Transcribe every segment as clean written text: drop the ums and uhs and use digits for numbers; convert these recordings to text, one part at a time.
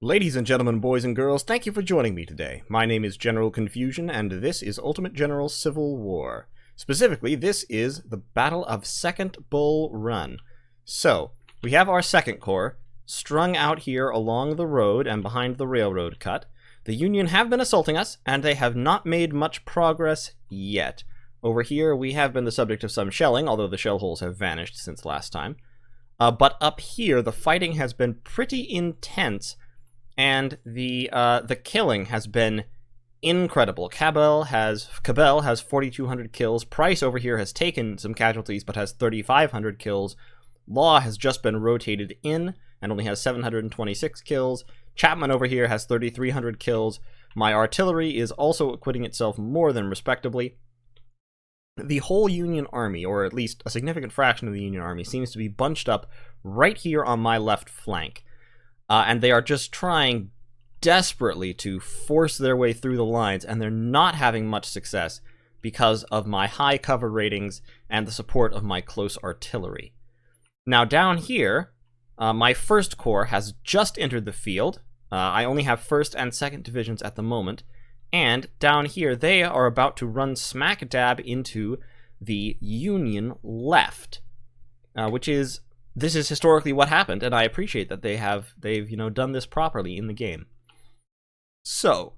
Ladies and gentlemen, boys and girls, thank you for joining me today. My name is General Confusion, and this is Ultimate General Civil War. Specifically, this is the Battle of Second Bull Run. So, we have our Second Corps strung out here along the road and behind the railroad cut. The Union have been assaulting us, and they have not made much progress yet. Over here, we have been the subject of some shelling, although the shell holes have vanished since last time. But up here, the fighting has been pretty intense, and the killing has been incredible. Cabell has 4,200 kills. Price over here has taken some casualties, but has 3,500 kills. Law has just been rotated in and only has 726 kills. Chapman over here has 3,300 kills. My artillery is also acquitting itself more than respectably. The whole Union army, or at least a significant fraction of the Union army, seems to be bunched up right here on my left flank. And they are just trying desperately to force their way through the lines, and they're not having much success because of my high cover ratings and the support of my close artillery. Now down here, my 1st Corps has just entered the field. I only have 1st and 2nd Divisions at the moment, and down here they are about to run smack dab into the Union left, This is historically what happened, and I appreciate that they've done this properly in the game. So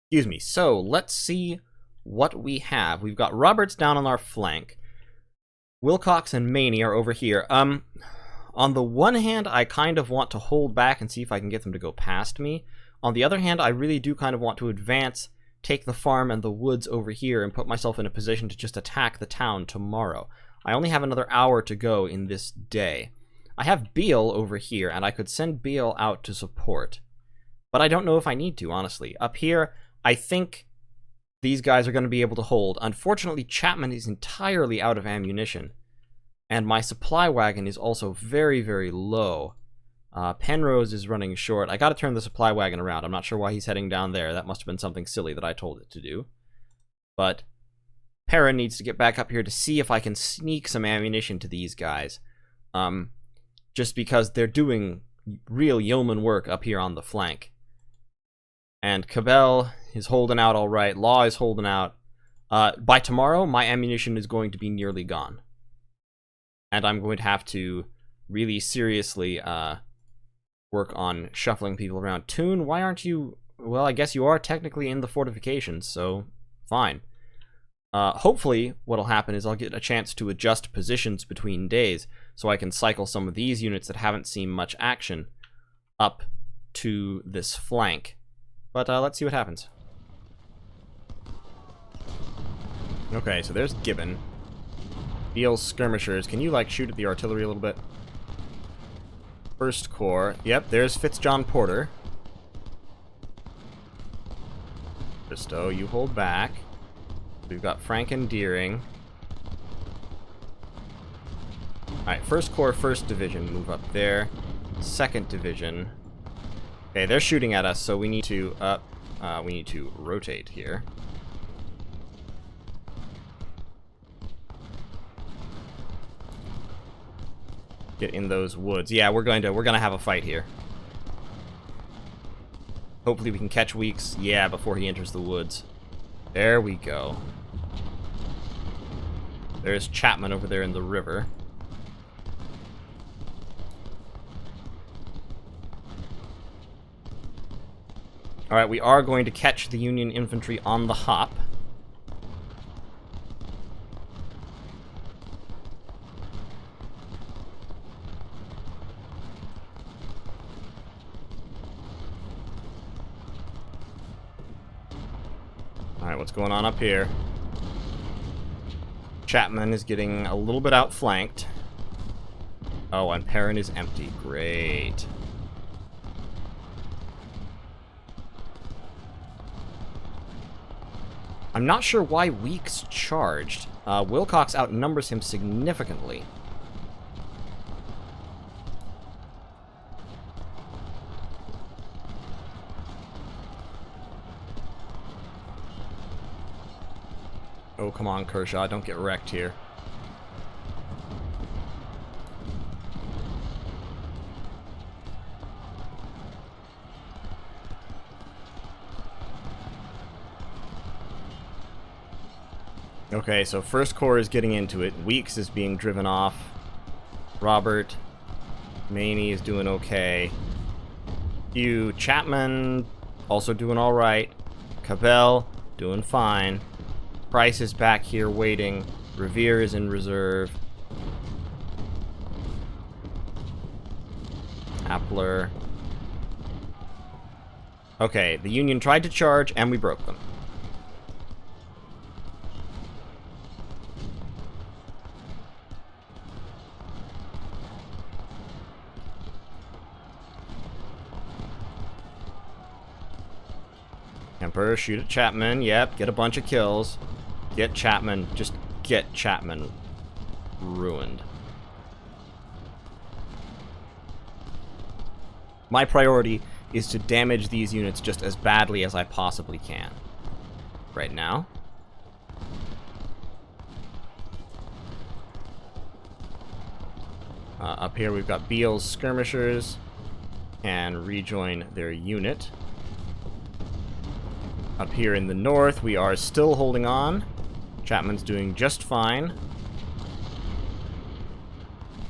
let's see what we have. We've got Roberts down on our flank. Wilcox and Maney are over here. On the one hand, I kind of want to hold back and see if I can get them to go past me. On the other hand, I really do kind of want to advance, take the farm and the woods over here, and put myself in a position to just attack the town tomorrow. I only have another hour to go in this day. I have Beale over here, and I could send Beale out to support. But I don't know if I need to, honestly. Up here, I think these guys are going to be able to hold. Unfortunately, Chapman is entirely out of ammunition. And my supply wagon is also very, very low. Penrose is running short. I got to turn the supply wagon around. I'm not sure why he's heading down there. That must have been something silly that I told it to do. But Perrin needs to get back up here to see if I can sneak some ammunition to these guys. Just because they're doing real yeoman work up here on the flank. And Cabell is holding out all right. Law is holding out. By tomorrow, my ammunition is going to be nearly gone. And I'm going to have to really seriously work on shuffling people around. Toon, why aren't you... Well, I guess you are technically in the fortifications, so fine. Hopefully, what'll happen is I'll get a chance to adjust positions between days, so I can cycle some of these units that haven't seen much action up to this flank. But let's see what happens. Okay, so there's Gibbon. Beale's skirmishers. Can you, like, shoot at the artillery a little bit? 1st Corps. Yep, there's Fitzjohn Porter. Bristow, you hold back. We've got Franken Deering. Alright, 1st Corps, 1st Division, move up there. 2nd Division. Okay, they're shooting at us, so we need to rotate here. Get in those woods. Yeah, we're gonna have a fight here. Hopefully we can catch Weeks, yeah, before he enters the woods. There we go. There's Chapman over there in the river. Alright, we are going to catch the Union infantry on the hop. Alright, what's going on up here? Chapman is getting a little bit outflanked. Oh, and Perrin is empty. Great. I'm not sure why Weeks charged. Wilcox outnumbers him significantly. Oh, come on, Kershaw. Don't get wrecked here. Okay, so First Corps is getting into it. Weeks is being driven off. Robert. Maney is doing okay. Hugh Chapman also doing alright. Cabell doing fine. Price is back here waiting. Revere is in reserve. Appler. Okay, the Union tried to charge, and we broke them. Emperor, shoot at Chapman. Yep, get a bunch of kills. Get Chapman. Just get Chapman ruined. My priority is to damage these units just as badly as I possibly can. Right now. Up here we've got Beale's skirmishers. And rejoin their unit. Up here in the north, we are still holding on. Chapman's doing just fine.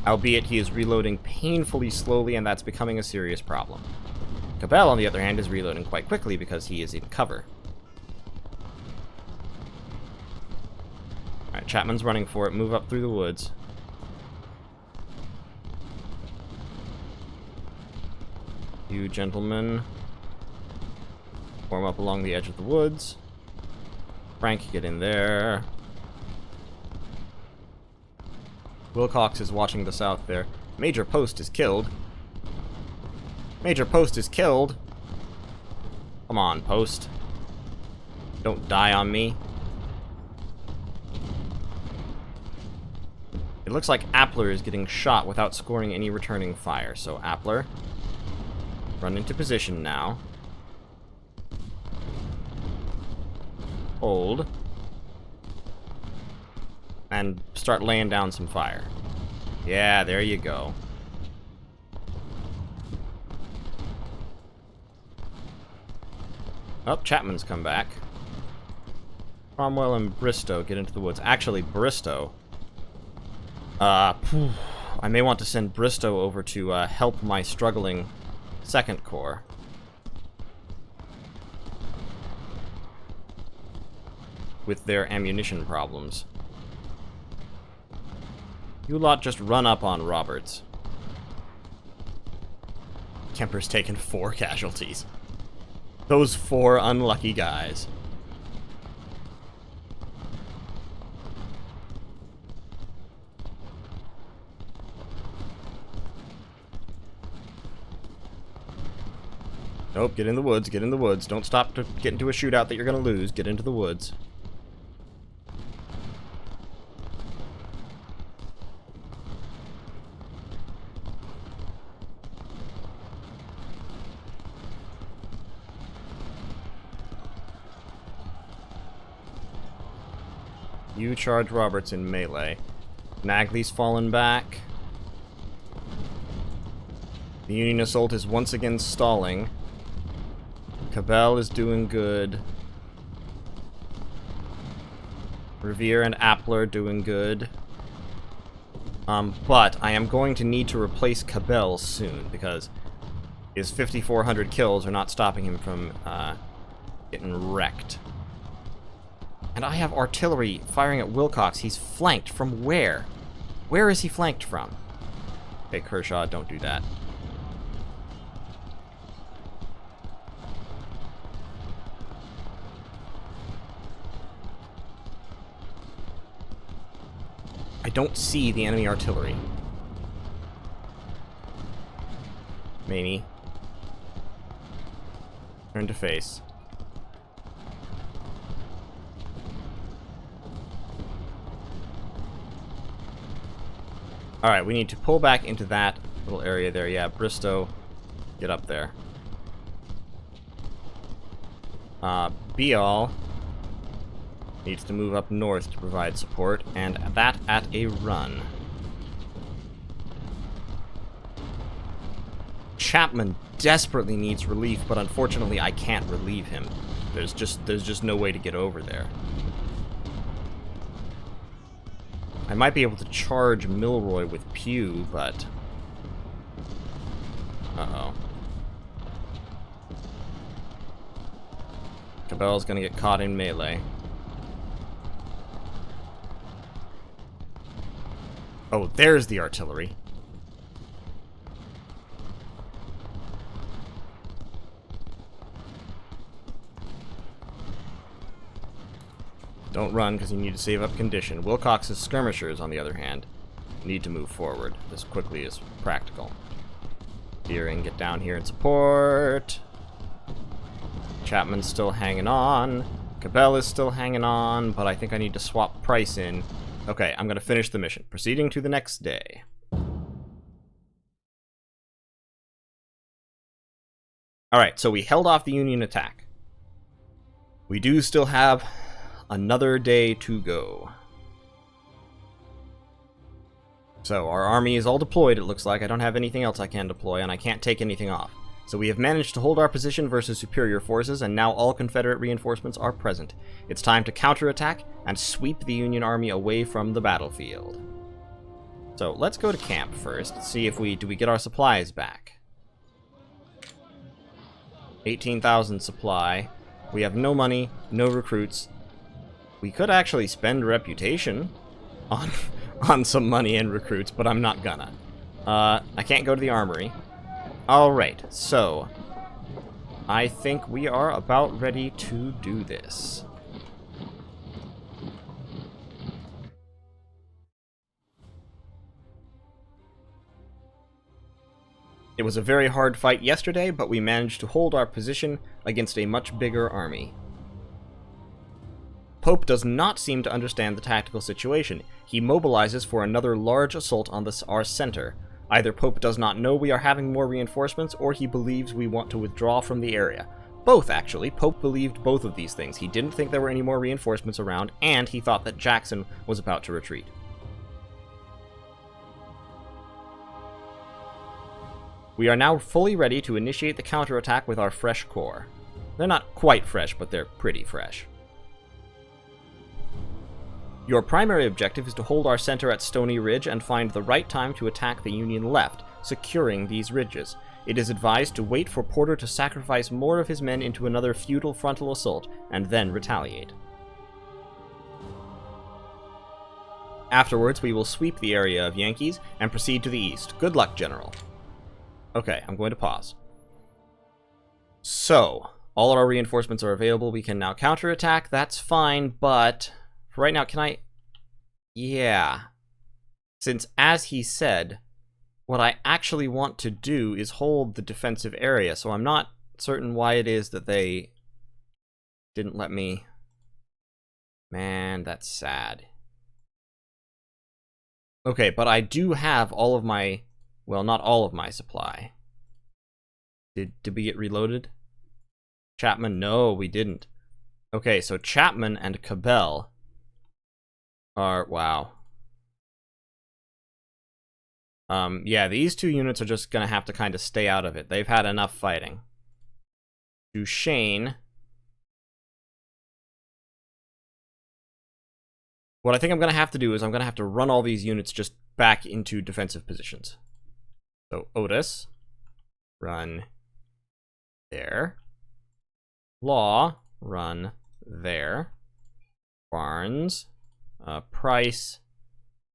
Albeit he is reloading painfully slowly, and that's becoming a serious problem. Cabell, on the other hand, is reloading quite quickly because he is in cover. Alright, Chapman's running for it. Move up through the woods. You gentlemen. Form up along the edge of the woods. Frank, get in there. Wilcox is watching the south there. Major Post is killed. Major Post is killed. Come on, Post. Don't die on me. It looks like Appler is getting shot without scoring any returning fire. So Appler, run into position now. Hold. And start laying down some fire. Yeah, there you go. Oh, Chapman's come back. Cromwell and Bristow get into the woods. Actually, Bristow. I may want to send Bristow over to help my struggling Second Corps. With their ammunition problems. You lot just run up on Roberts. Kemper's taken 4 casualties. Those 4 unlucky guys. Nope, get in the woods, get in the woods. Don't stop to get into a shootout that you're gonna lose. Get into the woods. You charge Roberts in melee. Nagley's fallen back. The Union assault is once again stalling. Cabell is doing good. Revere and Appler doing good. But I am going to need to replace Cabell soon, because his 5,400 kills are not stopping him from getting wrecked. And I have artillery firing at Wilcox. He's flanked from where? Where is he flanked from? Okay, Kershaw, don't do that. I don't see the enemy artillery. Maney. Turn to face. Alright, we need to pull back into that little area there. Yeah, Bristow, get up there. Beal needs to move up north to provide support, and that at a run. Chapman desperately needs relief, but unfortunately I can't relieve him. There's just no way to get over there. might be able to charge Milroy with Pew, but... Uh-oh. Cabell's gonna get caught in melee. Oh, there's the artillery. Don't run, because you need to save up condition. Wilcox's skirmishers, on the other hand, need to move forward as quickly as practical. Deering, get down here and support. Chapman's still hanging on. Cabell is still hanging on, but I think I need to swap Price in. Okay, I'm going to finish the mission. Proceeding to the next day. Alright, so we held off the Union attack. We do still have another day to go. So, our army is all deployed, it looks like. I don't have anything else I can deploy, and I can't take anything off. So we have managed to hold our position versus superior forces, and now all Confederate reinforcements are present. It's time to counterattack and sweep the Union army away from the battlefield. So, let's go to camp first, see if do we get our supplies back. 18,000 supply. We have no money, no recruits. We could actually spend reputation on some money and recruits, but I'm not gonna. I can't go to the armory. Alright, so I think we are about ready to do this. It was a very hard fight yesterday, but we managed to hold our position against a much bigger army. Pope does not seem to understand the tactical situation. He mobilizes for another large assault on our center. Either Pope does not know we are having more reinforcements, or he believes we want to withdraw from the area. Both, actually. Pope believed both of these things. He didn't think there were any more reinforcements around, and he thought that Jackson was about to retreat. We are now fully ready to initiate the counterattack with our fresh corps. They're not quite fresh, but they're pretty fresh. Your primary objective is to hold our center at Stony Ridge and find the right time to attack the Union left, securing these ridges. It is advised to wait for Porter to sacrifice more of his men into another futile frontal assault, and then retaliate. Afterwards, we will sweep the area of Yankees and proceed to the east. Good luck, General. Okay, I'm going to pause. So, all our reinforcements are available. We can now counterattack. That's fine, but... for right now, can I... yeah. Since, as he said, what I actually want to do is hold the defensive area, so I'm not certain why it is that they didn't let me... man, that's sad. Okay, but I do have all of my... well, not all of my supply. Did we get reloaded? Chapman? No, we didn't. Okay, so Chapman and Cabell are... wow. Yeah, these two units are just gonna have to kind of stay out of it. They've had enough fighting. Duchesne. What I think I'm gonna have to do is I'm gonna have to run all these units just back into defensive positions. So Otis, run there. Law, run there. Barnes, Price.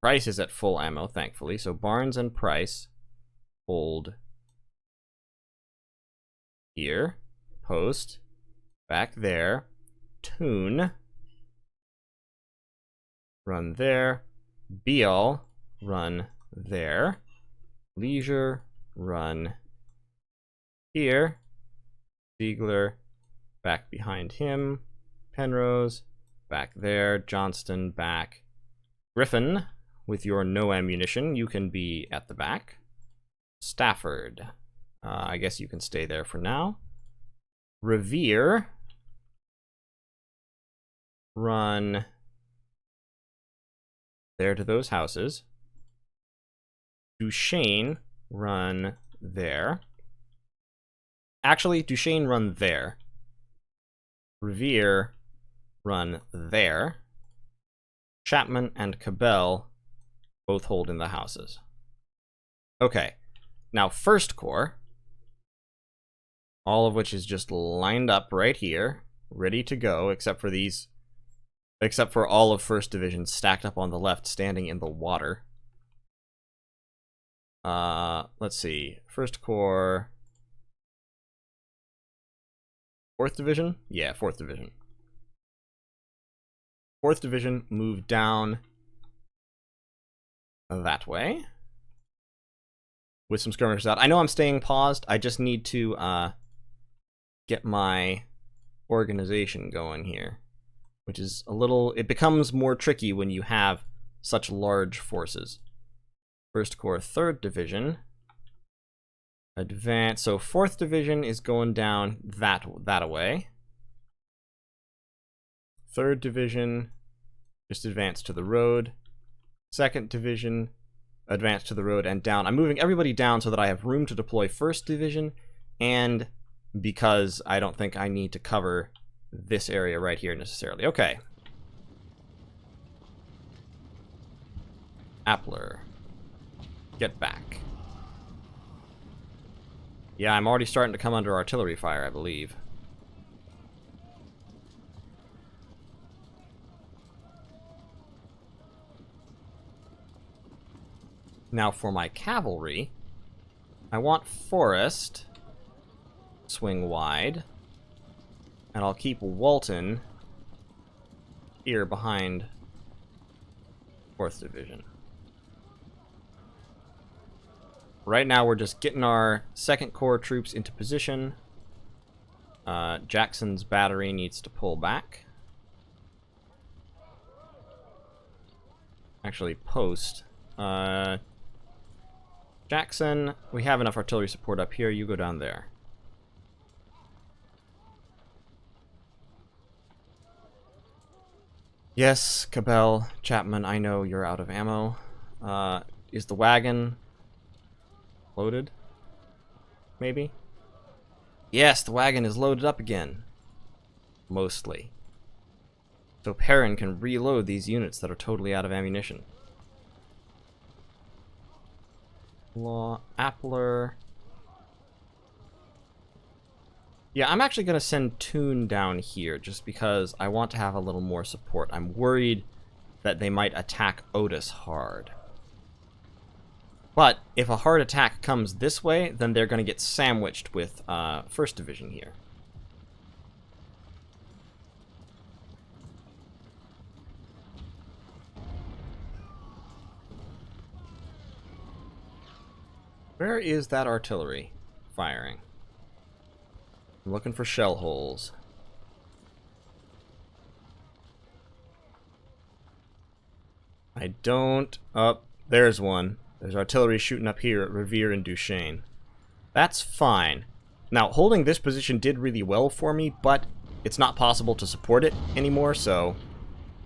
Price is at full ammo, thankfully. So Barnes and Price hold here. Post, back there. Toon, run there. Beal, run there. Leisure, run here. Ziegler, back behind him. Penrose, back there. Johnston, back. Griffin, with your no ammunition, you can be at the back. Stafford, I guess you can stay there for now. Revere, run there to those houses. Duchesne, run there. Actually, Duchesne, run there. Revere, run there. Chapman and Cabell, Both hold in the houses. Okay. Now, 1st Corps, all of which is just lined up right here, ready to go, except for all of 1st Division stacked up on the left, standing in the water. Let's see. 1st Corps, 4th Division? Yeah, 4th Division. 4th Division, move down that way. With some skirmishers out. I know I'm staying paused. I just need to get my organization going here. Which is a little... It becomes more tricky when you have such large forces. 1st Corps, 3rd Division. Advance. So 4th Division is going down that away. 3rd Division, just advance to the road. 2nd Division, advance to the road and down. I'm moving everybody down so that I have room to deploy 1st Division, and because I don't think I need to cover this area right here necessarily. Okay. Appler. Get back. Yeah, I'm already starting to come under artillery fire, I believe. Now for my cavalry, I want Forest swing wide, and I'll keep Walton here behind 4th Division. Right now we're just getting our 2nd Corps troops into position. Jackson's battery needs to pull back. Actually, post. Jackson, we have enough artillery support up here. You go down there. Yes, Cabell, Chapman, I know you're out of ammo. Is the wagon loaded? Maybe? Yes, the wagon is loaded up again. Mostly. So Perrin can reload these units that are totally out of ammunition. Appler. Yeah, I'm actually going to send Toon down here just because I want to have a little more support. I'm worried that they might attack Otis hard. But if a hard attack comes this way, then they're going to get sandwiched with 1st Division here. Where is that artillery firing? I'm looking for shell holes. I don't... Oh, there's one. There's artillery shooting up here at Revere and Duchesne. That's fine. Now, holding this position did really well for me, but it's not possible to support it anymore, so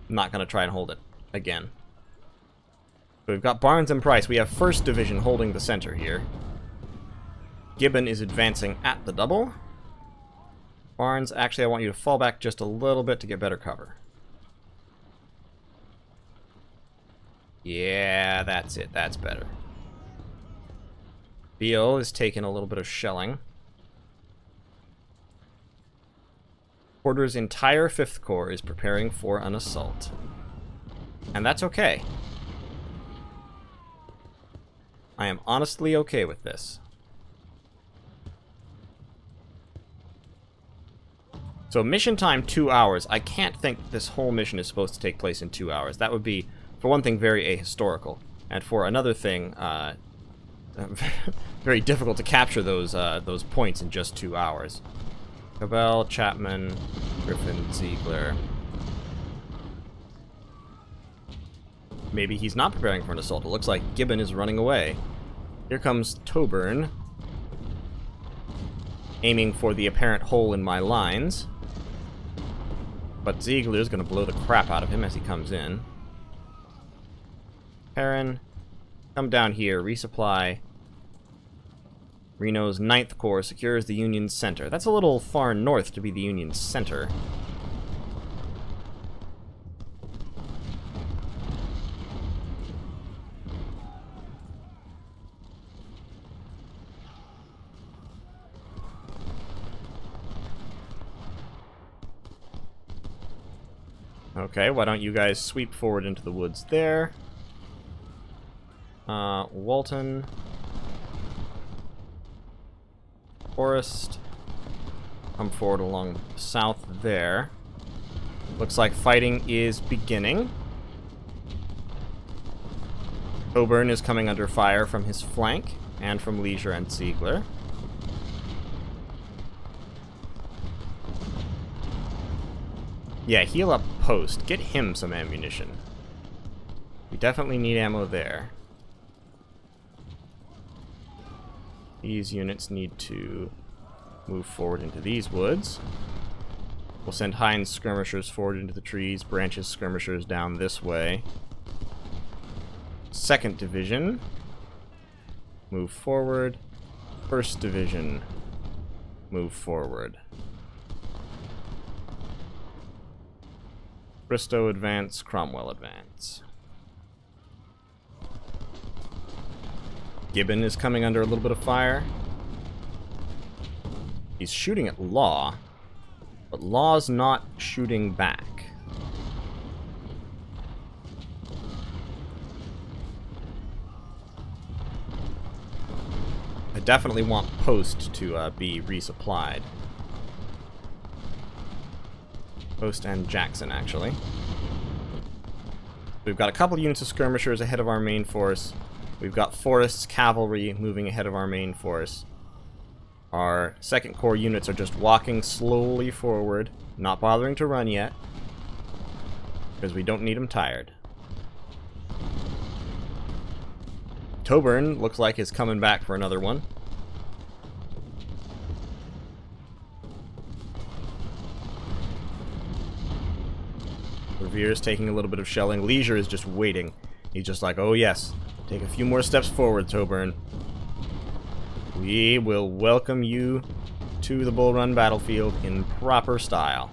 I'm not going to try and hold it again. So we've got Barnes and Price. We have 1st Division holding the center here. Gibbon is advancing at the double. Barnes, actually, I want you to fall back just a little bit to get better cover. Yeah, that's it. That's better. Beale is taking a little bit of shelling. Porter's entire 5th Corps is preparing for an assault. And that's okay. I am honestly okay with this. So mission time 2 hours. I can't think this whole mission is supposed to take place in 2 hours. That would be, for one thing, very ahistorical, and for another thing, very difficult to capture those points in just 2 hours. Cabell, Chapman, Griffin, Ziegler. Maybe he's not preparing for an assault. It looks like Gibbon is running away. Here comes Toburn, aiming for the apparent hole in my lines. But Ziegler is going to blow the crap out of him as he comes in. Perrin, come down here, resupply. Reno's 9th Corps secures the Union's center. That's a little far north to be the Union's center. Okay, why don't you guys sweep forward into the woods there? Walton. Forest. Come forward along south there. Looks like fighting is beginning. Coburn is coming under fire from his flank, and from Leisure and Ziegler. Yeah, heal up Post. Get him some ammunition. We definitely need ammo there. These units need to move forward into these woods. We'll send Heinz skirmishers forward into the trees, Branches skirmishers down this way. 2nd Division, move forward. 1st Division, move forward. Bristow advance, Cromwell advance. Gibbon is coming under a little bit of fire. He's shooting at Law, but Law's not shooting back. I definitely want Post to be resupplied. Post and Jackson, actually. We've got a couple units of skirmishers ahead of our main force. We've got Forrest's cavalry moving ahead of our main force. Our 2nd Corps units are just walking slowly forward, not bothering to run yet, because we don't need them tired. Coburn looks like is coming back for another one. Revere's taking a little bit of shelling. Leisure is just waiting. He's just like, oh yes, take a few more steps forward, Coburn. We will welcome you to the Bull Run battlefield in proper style.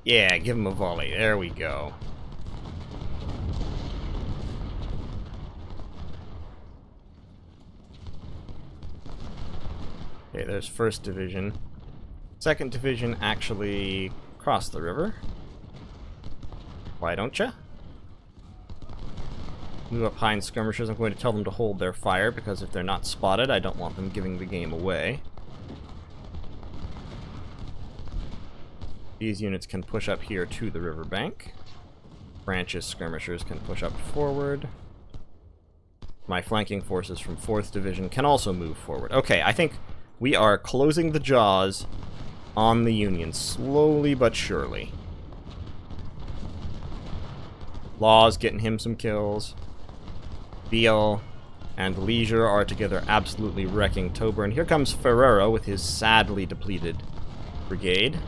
Yeah, give him a volley. There we go. Okay, there's 1st Division. 2nd Division actually crossed the river. Why don't ya? Move up Heinz skirmishers. I'm going to tell them to hold their fire, because if they're not spotted, I don't want them giving the game away. These units can push up here to the riverbank. Branches skirmishers can push up forward. My flanking forces from 4th Division can also move forward. Okay, I think we are closing the jaws on the Union, slowly but surely. Law's getting him some kills. Beale and Leisure are together absolutely wrecking Coburn. Here comes Ferrero with his sadly depleted brigade.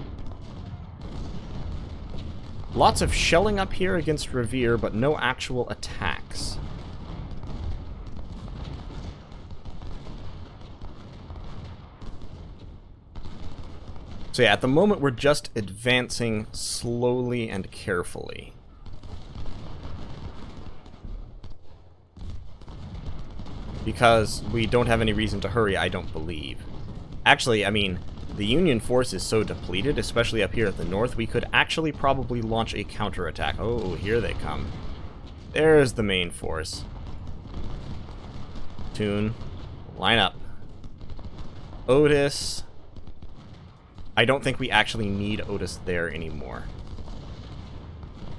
Lots of shelling up here against Revere, but no actual attacks. So yeah, at the moment we're just advancing slowly and carefully. Because we don't have any reason to hurry, I don't believe. Actually, I mean, the Union force is so depleted, especially up here at the north, we could actually probably launch a counterattack. Oh, here they come. There's the main force. Tune. Line up. Otis. I don't think we actually need Otis there anymore.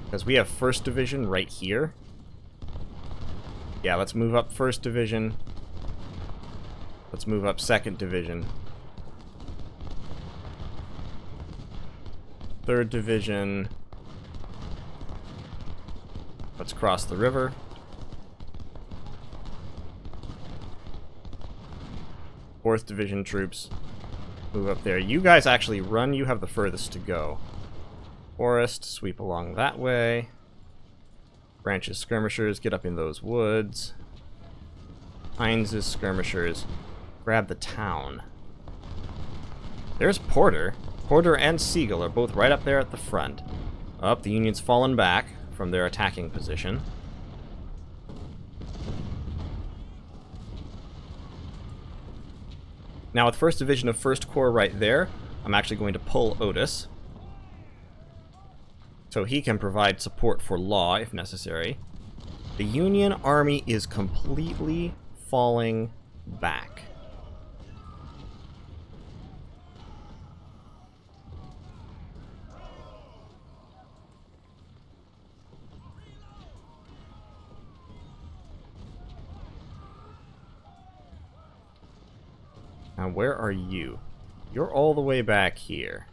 Because we have 1st Division right here. Yeah, let's move up 1st Division. Let's move up 2nd Division. 3rd Division. Let's cross the river. Fourth Division troops. Move up there. You guys actually run. You have the furthest to go. Forest, sweep along that way. Branches skirmishers, get up in those woods. Heinz's skirmishers, grab the town. There's Porter. Porter and Siegel are both right up there at the front. Up, the Union's fallen back from their attacking position. Now with 1st Division of 1st Corps right there, I'm actually going to pull Otis, so he can provide support for Law if necessary. The Union Army is completely falling back. Now, where are you? You're all the way back here.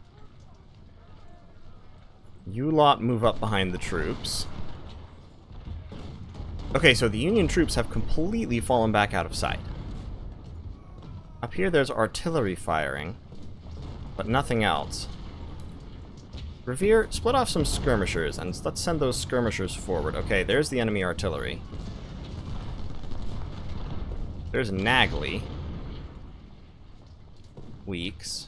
You lot move up behind the troops. Okay, so the Union troops have completely fallen back out of sight. Up here there's artillery firing, but nothing else. Revere, split off some skirmishers, and let's send those skirmishers forward. Okay, there's the enemy artillery. There's Nagley. Weeks.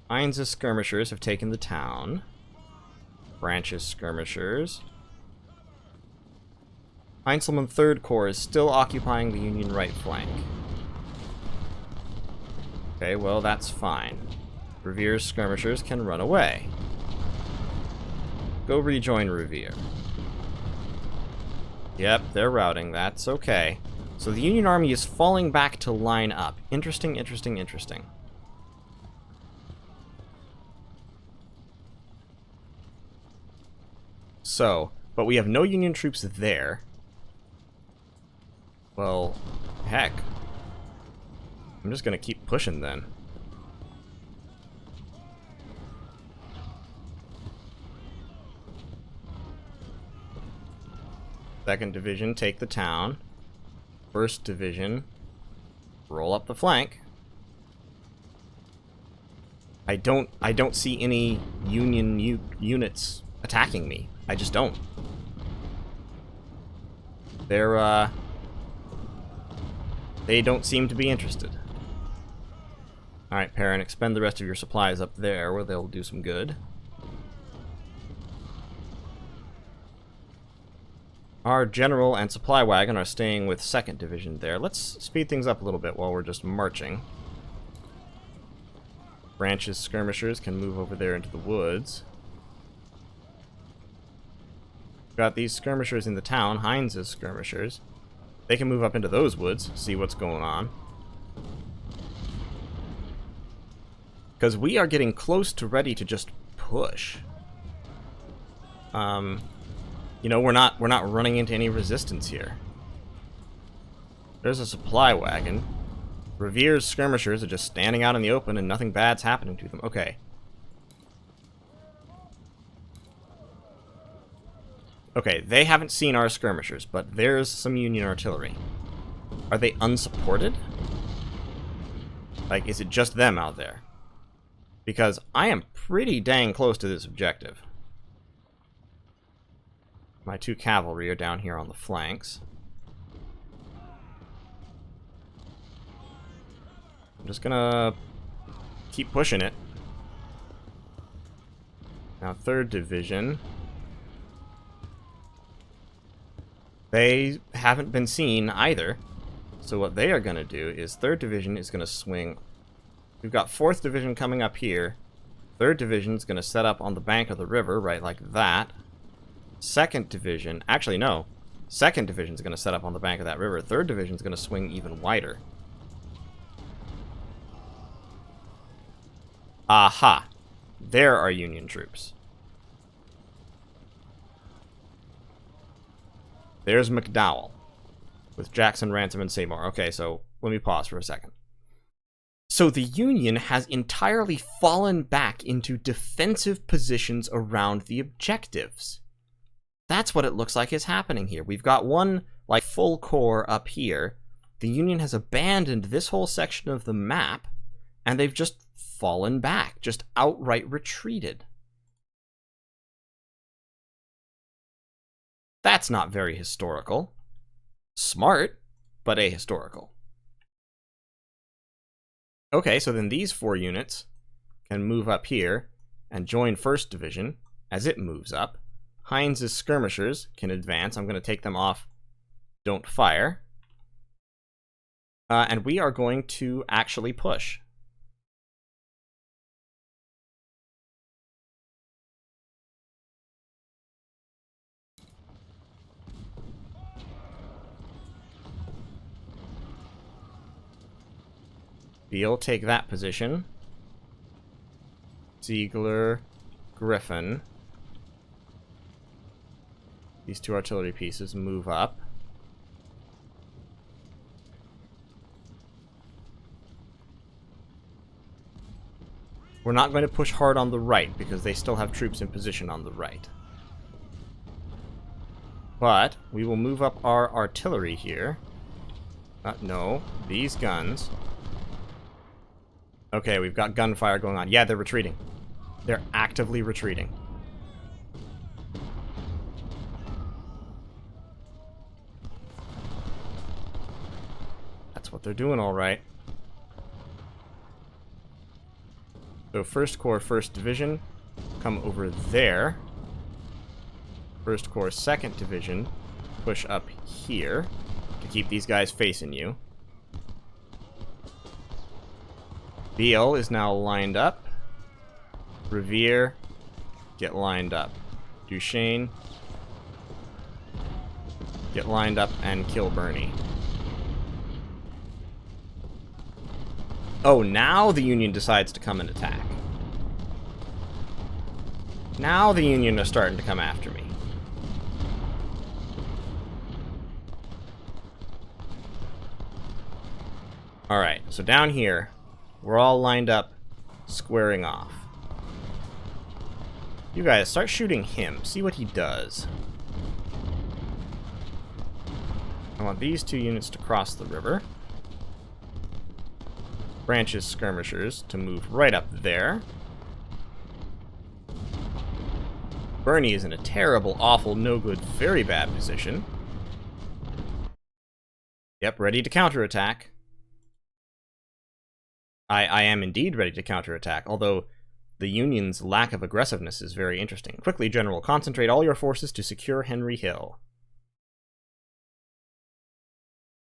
Heinz's skirmishers have taken the town. Branch's skirmishers. Heinzelman 3rd Corps is still occupying the Union right flank. Okay, well, that's fine. Revere's skirmishers can run away. Go rejoin Revere. Yep, they're routing. That's okay. So the Union Army is falling back to line up. Interesting, interesting, interesting. So, but we have no Union troops there. Well, heck. I'm just gonna keep pushing then. Second Division, take the town. 1st Division, roll up the flank. I don't see any Union units attacking me. I just don't. They don't seem to be interested. Alright, Perrin, expend the rest of your supplies up there where they'll do some good. Our general and supply wagon are staying with 2nd Division there. Let's speed things up a little bit while we're just marching. Branch's skirmishers can move over there into the woods. Got these skirmishers in the town, Heinz's skirmishers. They can move up into those woods, see what's going on. Because we are getting close to ready to just push. You know, we're not running into any resistance here. There's a supply wagon. Revere's skirmishers are just standing out in the open and nothing bad's happening to them. Okay. Okay, they haven't seen our skirmishers, but there's some Union artillery. Are they unsupported? Like, is it just them out there? Because I am pretty dang close to this objective. My 2 cavalry are down here on the flanks. I'm just gonna keep pushing it. Now, 3rd Division. They haven't been seen either. So what they are going to do is 3rd Division is going to swing. We've got 4th Division coming up here. 3rd Division is going to set up on the bank of the river, right like that. 2nd Division, actually no. 2nd Division is going to set up on the bank of that river. 3rd Division is going to swing even wider. Aha. There are Union troops. There's McDowell with Jackson, Ransom, and Seymour. Okay, so let me pause for a second. So the Union has entirely fallen back into defensive positions around the objectives. That's what it looks like is happening here. We've got one, like, full corps up here. The Union has abandoned this whole section of the map, and they've just fallen back, just outright retreated. That's not very historical. Smart, but ahistorical. Okay, so then these 4 units can move up here and join 1st Division as it moves up. Heinz's skirmishers can advance. I'm going to take them off don't fire. And we are going to actually push. Beale, take that position. Ziegler, Griffin. These two artillery pieces move up. We're not going to push hard on the right, because they still have troops in position on the right. But we will move up our artillery here. No, these guns. Okay, we've got gunfire going on. Yeah, they're retreating. They're actively retreating. That's what they're doing, all right. So 1st Corps, 1st Division, come over there. 1st Corps, 2nd Division, push up here to keep these guys facing you. Beale is now lined up. Revere, get lined up. Duchesne, get lined up and kill Bernie. Oh, now the Union decides to come and attack. Now the Union are starting to come after me. Alright, so down here, we're all lined up, squaring off. You guys, start shooting him. See what he does. I want these 2 units to cross the river. Branches skirmishers to move right up there. Bernie is in a terrible, awful, no good, very bad position. Yep, ready to counterattack. I am indeed ready to counterattack, although the Union's lack of aggressiveness is very interesting. Quickly, General, concentrate all your forces to secure Henry Hill.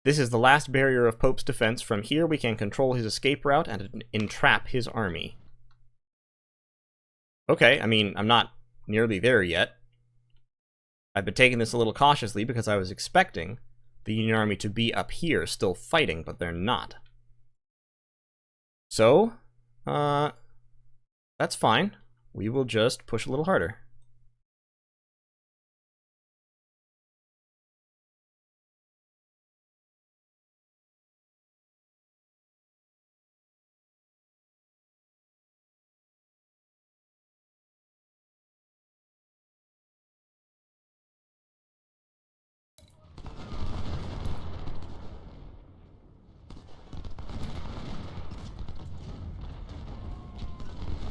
This is the last barrier of Pope's defense. From here we can control his escape route and entrap his army. Okay, I mean, I'm not nearly there yet. I've been taking this a little cautiously because I was expecting the Union army to be up here still fighting, but they're not. So, that's fine. We will just push a little harder.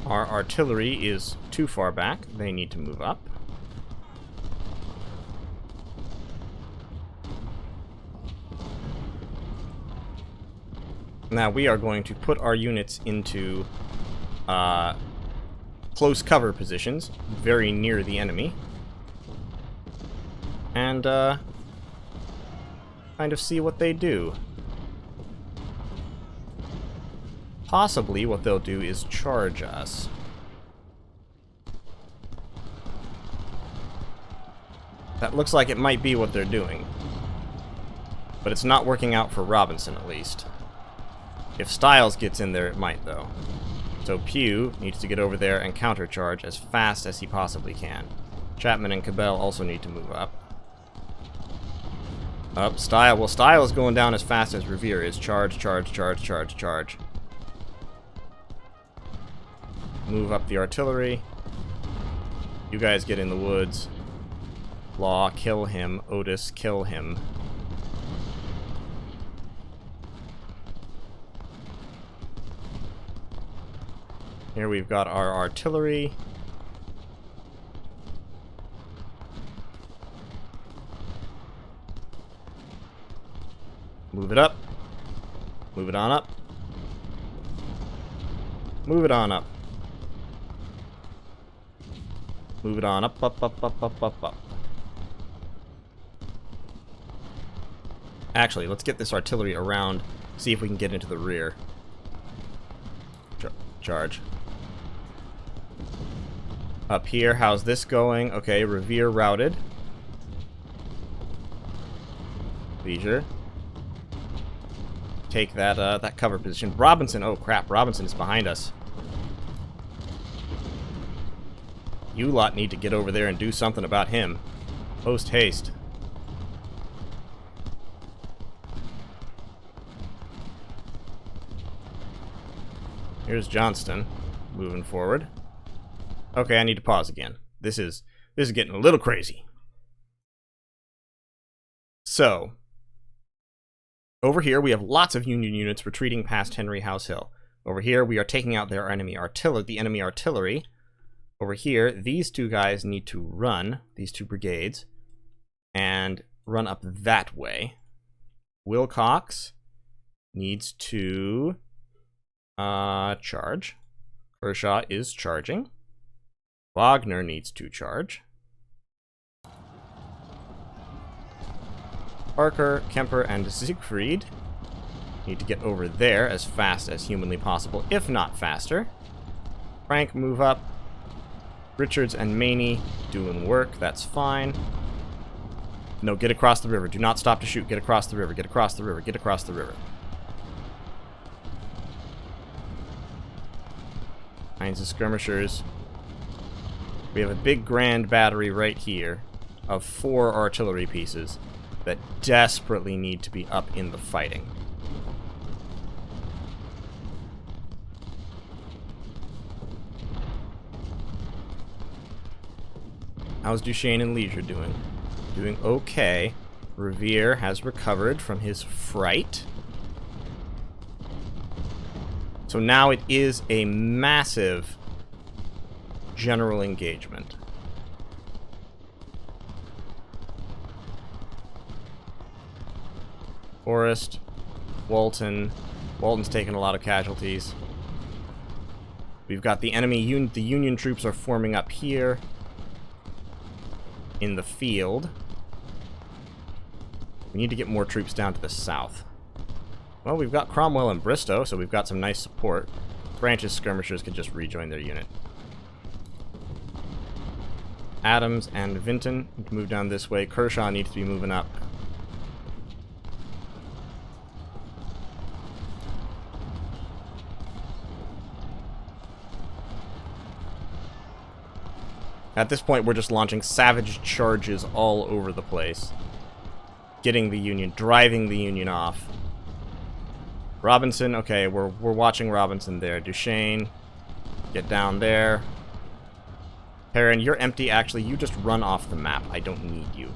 Our artillery is too far back. They need to move up. Now we are going to put our units into close cover positions, very near the enemy. And kind of see what they do. Possibly what they'll do is charge us. That looks like it might be what they're doing. But it's not working out for Robinson, at least. If Styles gets in there, it might, though. So Pugh needs to get over there and countercharge as fast as he possibly can. Chapman and Cabell also need to move up. Up, Style. Well, Style is going down as fast as Revere is. Charge, charge, charge, charge, charge. Move up the artillery. You guys get in the woods. Law, kill him. Otis, kill him. Here we've got our artillery. Move it up. Move it on up. Move it on up. Move it on up, up, up, up, up, up, up. Actually, let's get this artillery around, see if we can get into the rear. Charge. Up here, how's this going? Okay, Revere routed. Leisure. Take that that cover position. Robinson, oh crap, Robinson is behind us. You lot need to get over there and do something about him. Post haste. Here's Johnston, moving forward. Okay, I need to pause again. This is getting a little crazy. So, over here we have lots of Union units retreating past Henry House Hill. Over here we are taking out their enemy artillery, the enemy artillery. Over here, these two guys need to run, these two brigades, and run up that way. Wilcox needs to charge. Kershaw is charging. Wagner needs to charge. Parker, Kemper, and Siegfried need to get over there as fast as humanly possible, if not faster. Frank, move up. Richards and Maney doing work, that's fine. No, get across the river. Do not stop to shoot. Get across the river, get across the river, get across the river. Lines of skirmishers. We have a big grand battery right here of 4 artillery pieces that desperately need to be up in the fighting. How's Duchesne and Leisure doing? Doing okay. Revere has recovered from his fright. So now it is a massive general engagement. Forrest, Walton. Walton's taken a lot of casualties. We've got the enemy, the Union troops are forming up here in the field. We need to get more troops down to the south. Well, we've got Cromwell and Bristow, so we've got some nice support. Branch's skirmishers can just rejoin their unit. Adams and Vinton need to move down this way. Kershaw needs to be moving up. At this point, we're just launching savage charges all over the place. Getting the Union, driving the Union off. Robinson, okay, we're watching Robinson there. Duchesne, get down there. Perrin, you're empty. Actually, you just run off the map. I don't need you.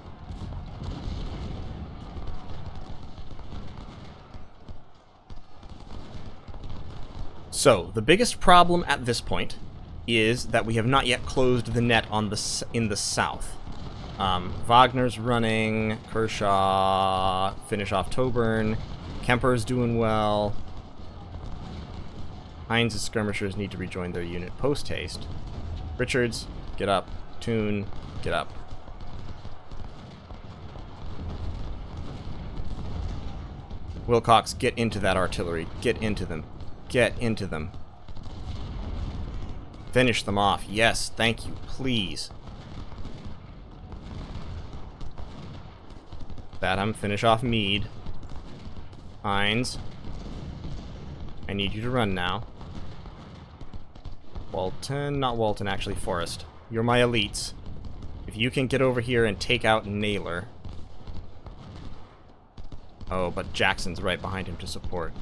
So, the biggest problem at this point is that we have not yet closed the net on in the south. Wagner's running, Kershaw finish off Toburn, Kemper's doing well. Hines' skirmishers need to rejoin their unit post-haste. Richards, get up. Toon, get up. Wilcox, get into that artillery. Get into them. Get into them. Finish them off. Yes, thank you. Please. Batham, finish off Meade. Hines. I need you to run now. Walton, not Walton, actually Forrest. You're my elites. If you can get over here and take out Naylor. Oh, but Jackson's right behind him to support.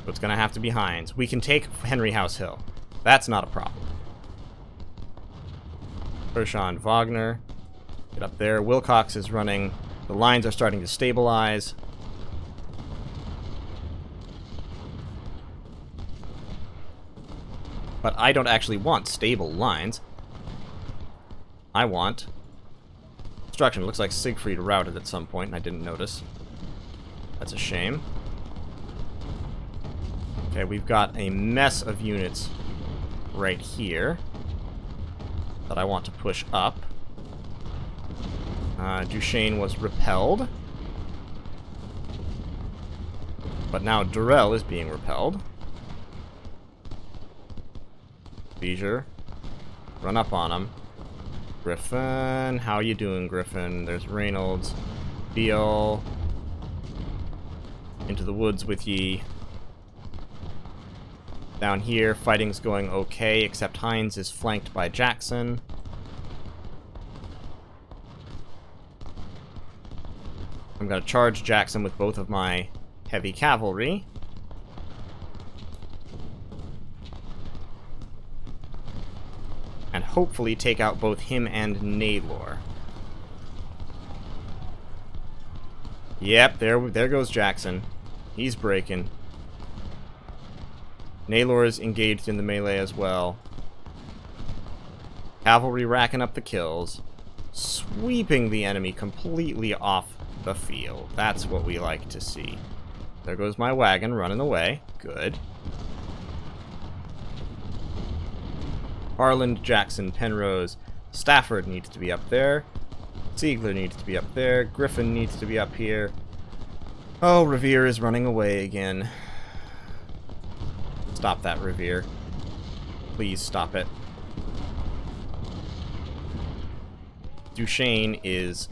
So it's gonna have to be Hines. We can take Henry House Hill. That's not a problem. Kershaw and Wagner. Get up there. Wilcox is running. The lines are starting to stabilize. But I don't actually want stable lines. I want destruction. It looks like Siegfried routed at some point and I didn't notice. That's a shame. Okay, we've got a mess of units right here. that I want to push up. Duchesne was repelled. But now Durrell is being repelled. Leisure. Run up on him. Griffin. How you doing, Griffin? There's Reynolds. Beal. Into the woods with ye. Down here, fighting's going okay, except Hines is flanked by Jackson. I'm gonna charge Jackson with both of my heavy cavalry. And hopefully take out both him and Naylor. Yep, there goes Jackson. He's breaking. Naylor is engaged in the melee as well. Cavalry racking up the kills. Sweeping the enemy completely off the field. That's what we like to see. There goes my wagon running away. Good. Harland, Jackson, Penrose, Stafford needs to be up there. Ziegler needs to be up there. Griffin needs to be up here. Oh, Revere is running away again. Stop that, Revere. Please stop it. Duchesne is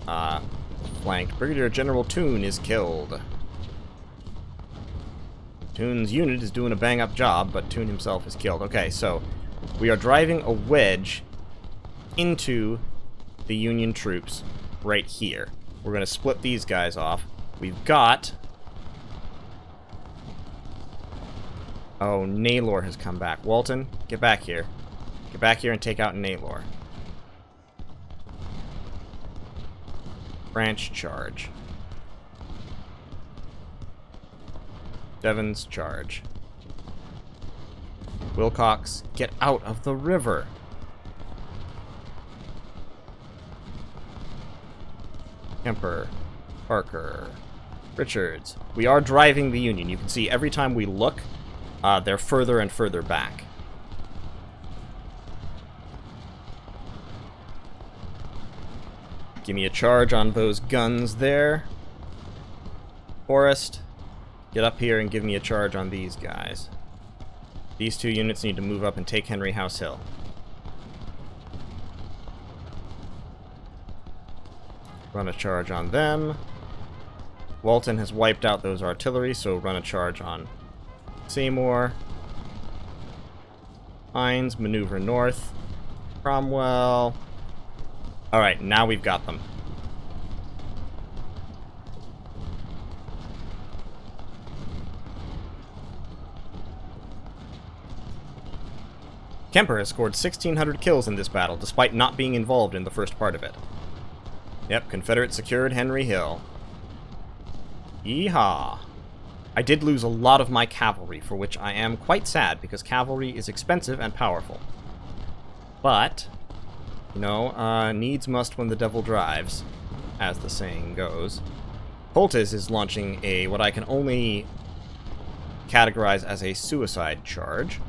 flanked. Brigadier General Toon is killed. Toon's unit is doing a bang-up job, but Toon himself is killed. Okay, so we are driving a wedge into the Union troops right here. We're going to split these guys off. We've got... Oh, Naylor has come back. Walton, get back here. Get back here and take out Naylor. Branch charge. Devon's charge. Wilcox, get out of the river. Kemper, Parker, Richards. We are driving the Union. You can see every time we look, they're further and further back. Give me a charge on those guns there. Forrest, get up here and give me a charge on these guys. These two units need to move up and take Henry House Hill. Run a charge on them. Walton has wiped out those artillery, so run a charge on Seymour. Hines, maneuver north. Cromwell. Alright, now we've got them. Kemper has scored 1,600 kills in this battle, despite not being involved in the first part of it. Yep, Confederates secured Henry Hill. Yeehaw. I did lose a lot of my cavalry, for which I am quite sad, because cavalry is expensive and powerful. But, you know, needs must when the devil drives, as the saying goes. Holtes is launching a, what I can only categorize as a suicide charge.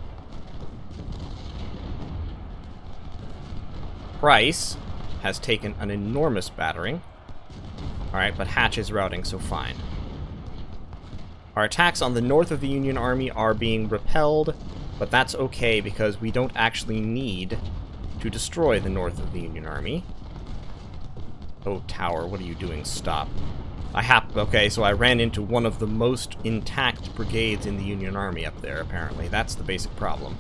Price has taken an enormous battering. Alright, but Hatch is routing, so fine. Our attacks on the north of the Union Army are being repelled, but that's okay because we don't actually need to destroy the north of the Union Army. Oh, Tower, what are you doing? Stop. Okay, so I ran into one of the most intact brigades in the Union Army up there, apparently. That's the basic problem.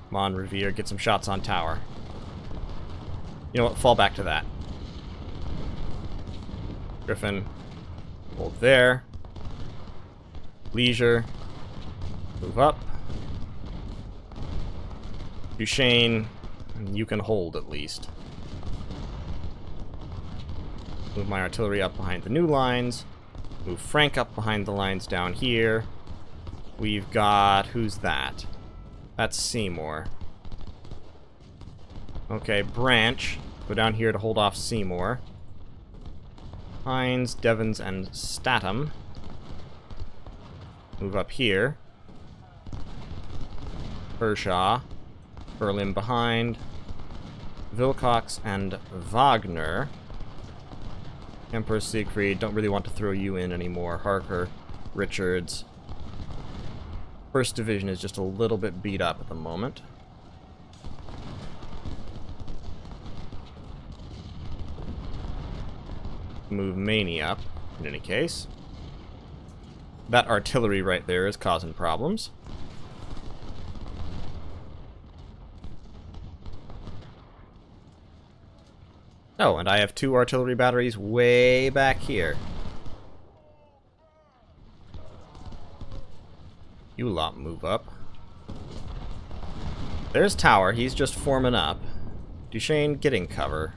Come on, Revere, get some shots on Tower. You know what, fall back to that. Griffin, hold there. Leisure, move up. Duchesne, you can hold at least. Move my artillery up behind the new lines. Move Frank up behind the lines down here. We've got... who's that? That's Seymour. Okay, Branch. Go down here to hold off Seymour. Hines, Devons, and Statham. Move up here. Kershaw. Berlin behind. Wilcox and Wagner. Emperor Siegfried, don't really want to throw you in anymore. Harker, Richards. 1st Division is just a little bit beat up at the moment. Move Maney up, in any case. That artillery right there is causing problems. Oh, and I have 2 artillery batteries way back here. You lot move up. There's Tower, he's just forming up. Duchesne getting cover.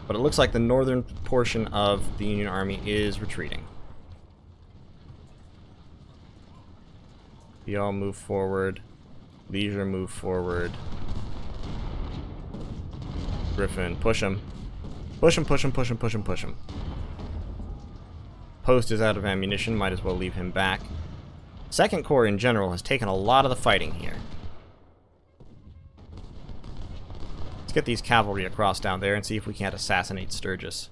But it looks like the northern portion of the Union Army is retreating. You all move forward. Leisure move forward. Griffin, push him. Push him, push him, push him, push him, push him. Post is out of ammunition, might as well leave him back. 2nd Corps in general has taken a lot of the fighting here. Let's get these cavalry across down there and see if we can't assassinate Sturgis.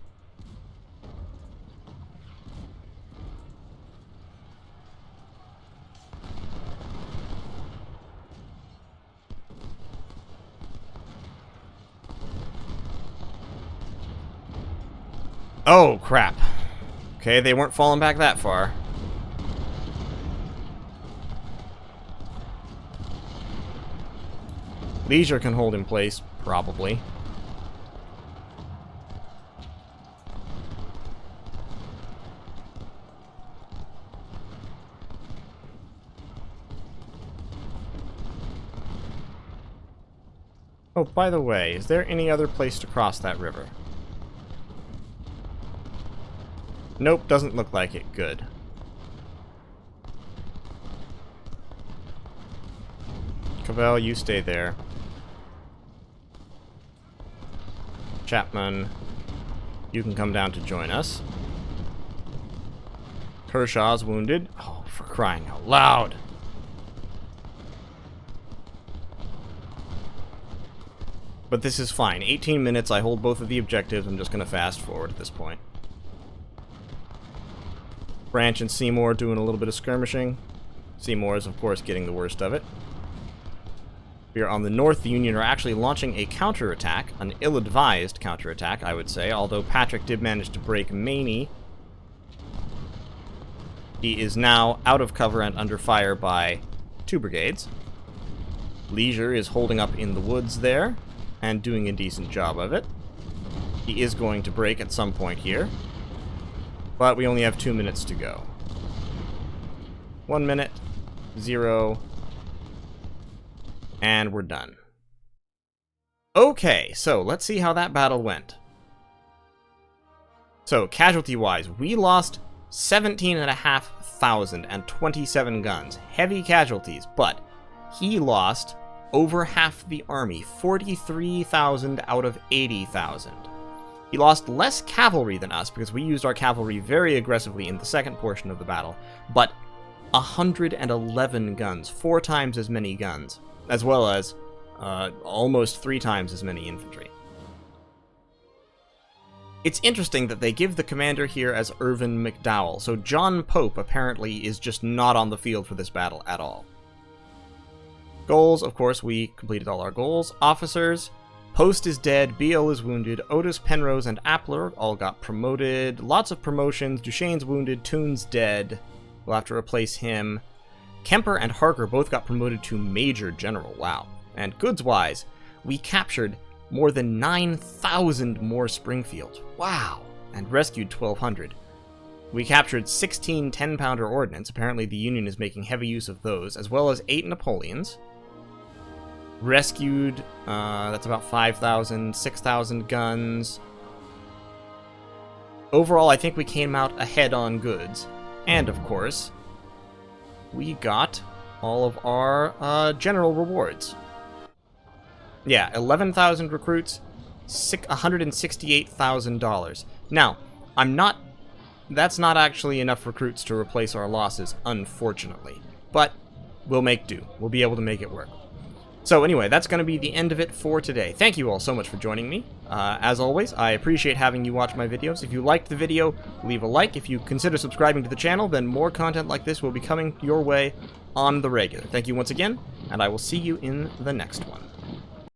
Oh, crap. Okay, they weren't falling back that far. Leisure can hold in place, probably. Oh, by the way, is there any other place to cross that river? Nope, doesn't look like it. Good. Cavell, you stay there. Chapman, you can come down to join us. Kershaw's wounded. Oh, for crying out loud! But this is fine. 18 minutes, I hold both of the objectives. I'm just going to fast forward at this point. Branch and Seymour doing a little bit of skirmishing. Seymour is, of course, getting the worst of it. We are on the north. The Union are actually launching a counterattack, an ill-advised counterattack, I would say, although Patrick did manage to break Maney. He is now out of cover and under fire by 2 brigades. Leisure is holding up in the woods there, and doing a decent job of it. He is going to break at some point here. But we only have 2 minutes to go. 1 minute, 0, and we're done. Okay, so let's see how that battle went. So, casualty-wise, we lost 17,500 and 27 guns. Heavy casualties, but he lost over half the army, 43,000 out of 80,000. He lost less cavalry than us, because we used our cavalry very aggressively in the second portion of the battle, but 111 guns, 4 times as many guns, as well as almost 3 times as many infantry. It's interesting that they give the commander here as Irvin McDowell, so John Pope apparently is just not on the field for this battle at all. Goals, of course, we completed all our goals. Officers, Post is dead, BL is wounded, Otis, Penrose, and Appler all got promoted. Lots of promotions. Duchesne's wounded, Toon's dead. We'll have to replace him. Kemper and Harker both got promoted to Major General. Wow. And goods-wise, we captured more than 9,000 more Springfields. Wow. And rescued 1,200. We captured 16 10-pounder ordnance. Apparently the Union is making heavy use of those, as well as 8 Napoleons. Rescued, that's about 5,000, 6,000 guns. Overall, I think we came out ahead on goods. And, of course, we got all of our general rewards. Yeah, 11,000 recruits, $168,000. Now, that's not actually enough recruits to replace our losses, unfortunately. But we'll make do. We'll be able to make it work. So anyway, that's going to be the end of it for today. Thank you all so much for joining me. As always, I appreciate having you watch my videos. If you liked the video, leave a like. If you consider subscribing to the channel, then more content like this will be coming your way on the regular. Thank you once again, and I will see you in the next one.